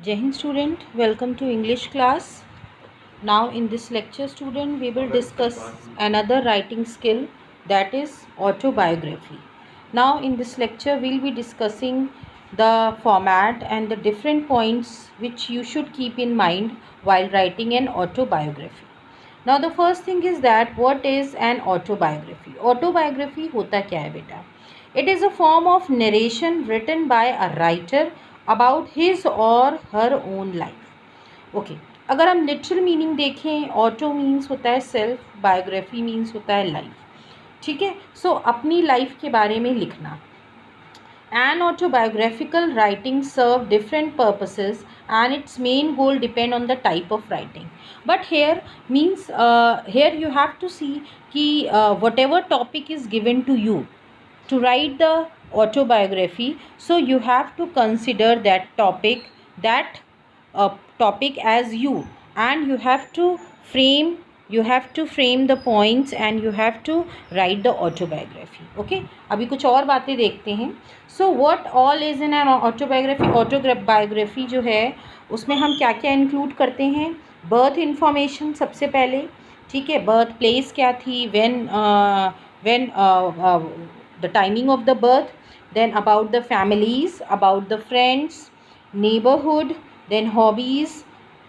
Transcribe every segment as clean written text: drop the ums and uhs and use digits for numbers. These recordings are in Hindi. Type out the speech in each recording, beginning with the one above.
Jai Hind student, welcome to English class. Now in this lecture student we will discuss another writing skill, that is autobiography. Now in this lecture we will be discussing the format and the different points which you should keep in mind while writing an autobiography. Now the first thing is that what is an autobiography? Autobiography होता क्या है बेटा? It is a form of narration written by a writer about his or her own life. Okay, अगर हम लिटरल मीनिंग देखें, ऑटो मीन्स होता है सेल्फ, बायोग्राफी मीन्स होता है लाइफ. ठीक है, सो अपनी लाइफ के बारे में लिखना. An autobiographical writing serve different purposes and its main goal depend on the type of writing. But here means here you have to see कि whatever topic is given to you to write the autobiography, so you have to consider that topic as you, and you have to frame the points and you have to write the autobiography. Okay, अभी कुछ और बातें देखते हैं. So what all is in an autobiography? Autobiography जो है उसमें हम क्या क्या इंक्लूड करते हैं? बर्थ इंफॉर्मेशन सबसे पहले. ठीक है, बर्थ प्लेस क्या थी, when the timing of the birth, then about the families, about the friends, neighborhood, then hobbies,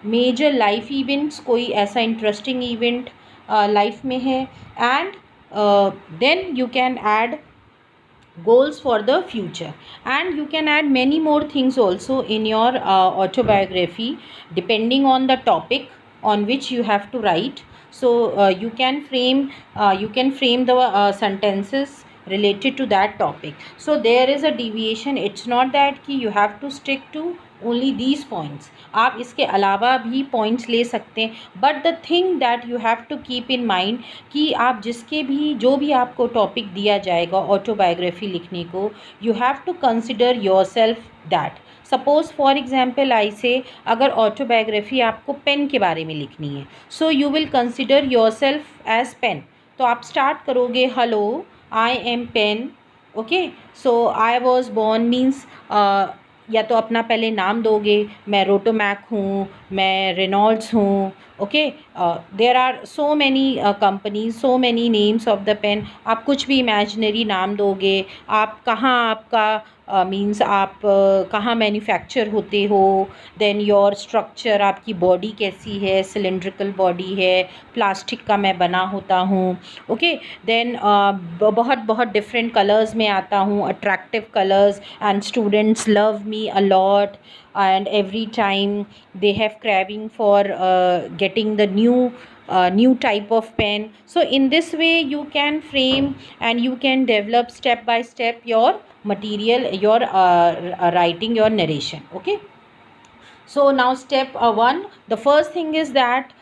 major life events, कोई ऐसा इंटरेस्टिंग इवेंट लाइफ में है, and then you can add goals for the future, and you can add many more things also in your autobiography depending on the topic on which you have to write. So you can frame the sentences related to that topic. So there is a deviation. It's not that कि you have to stick to only these points. आप इसके अलावा भी पॉइंट्स ले सकते हैं, but the thing that you have to keep in mind कि आप जो भी आपको टॉपिक दिया जाएगा ऑटोबायोग्राफी लिखने को, you have to consider yourself that. Suppose for example I say, अगर ऑटोबायोग्राफी आपको पेन के बारे में लिखनी है, so you will consider yourself as pen. तो आप स्टार्ट करोगे, hello I am pen. Okay, so I was born means या तो अपना पहले नाम दोगे, मैं रोटोमैक हूँ, मैं रेनॉल्ड्स हूँ. Okay, there are so many companies, so many names of the pen. आप कुछ भी इमेजिनरी नाम दोगे. आप कहाँ आपका मीन्स आप कहाँ मैन्युफैक्चर होते हो. देन योर स्ट्रक्चर, आपकी बॉडी कैसी है, सिलेंड्रिकल बॉडी है, प्लास्टिक का मैं बना होता हूँ. ओके, देन बहुत बहुत डिफरेंट कलर्स में आता हूँ, attractive colours, and students love me a lot, and every time they have craving for getting the new type of pen. So in this way you can frame and you can develop step by step your material, your writing, your narration. Okay, so now step 1, the first thing is that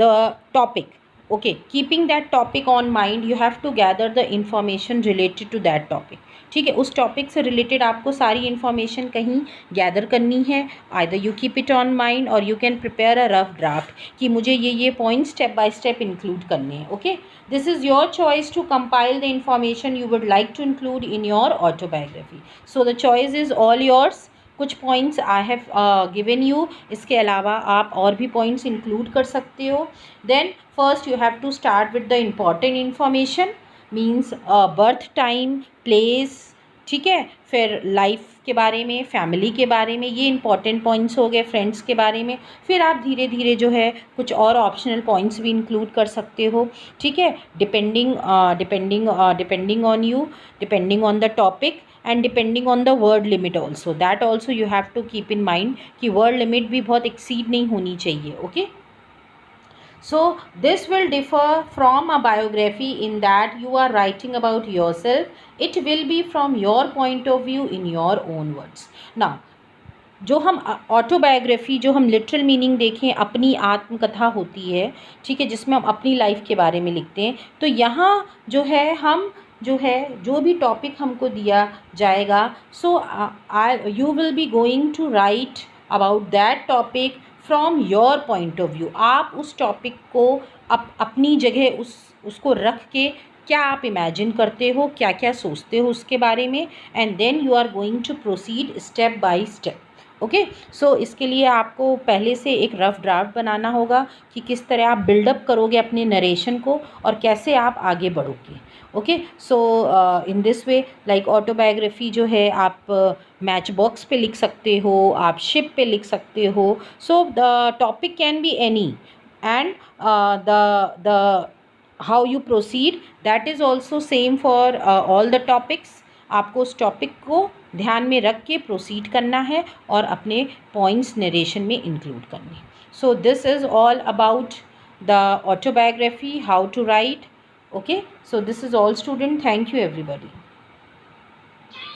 the topic. Okay, keeping that topic on mind, you have to gather the information related to that topic. ठीक है, उस टॉपिक से रिलेटेड आपको सारी इन्फॉर्मेशन कहीं गैदर करनी है. Either you keep it on mind और you can prepare a rough draft कि मुझे ये point step by step include करने हैं. Okay, this is your choice to compile the information you would like to include in your autobiography. So the choice is all yours. कुछ points I have given you, इसके अलावा आप और भी पॉइंट्स इंक्लूड कर सकते हो. Then first you have to start with the important information, means birth time, place. ठीक है, फिर लाइफ के बारे में, फैमिली के बारे में, ये इंपॉर्टेंट पॉइंट्स हो गए. फ्रेंड्स के बारे में फिर आप धीरे धीरे जो है कुछ और ऑप्शनल पॉइंट्स भी इंक्लूड कर सकते हो. ठीक है, depending on you, depending on the topic, and depending on the word limit also. That also you have to keep in mind कि वर्ड लिमिट भी बहुत एक्सीड नहीं होनी चाहिए. Okay, so this will differ from a biography in that you are writing about yourself. It will be from your point of view in your own words. Now जो हम ऑटोबायोग्राफी, जो हम लिटरल मीनिंग देखें, अपनी आत्मकथा होती है. ठीक है, जिसमें हम अपनी लाइफ के बारे में लिखते हैं. तो यहाँ जो है हम जो भी टॉपिक हमको दिया जाएगा, so you will be going to write about that topic from your point of view. आप उस टॉपिक को अपनी जगह उसको रख के क्या आप इमेजिन करते हो, क्या क्या सोचते हो उसके बारे में, and then you are going to proceed step by step. Okay, so इसके लिए आपको पहले से एक रफ ड्राफ्ट बनाना होगा कि किस तरह आप बिल्डअप करोगे अपने नरेशन को और कैसे आप आगे बढ़ोगे। Okay, so in this way like autobiography जो है आप मैच बॉक्स पे लिख सकते हो, आप शिप पे लिख सकते हो। So the topic can be any, and the how you proceed that is also same for all the topics. आपको उस टॉपिक को ध्यान में रख के प्रोसीड करना है और अपने पॉइंट्स नरेशन में इंक्लूड करने। So this is all about the autobiography, how to write. Okay, so this is all student. Thank you everybody.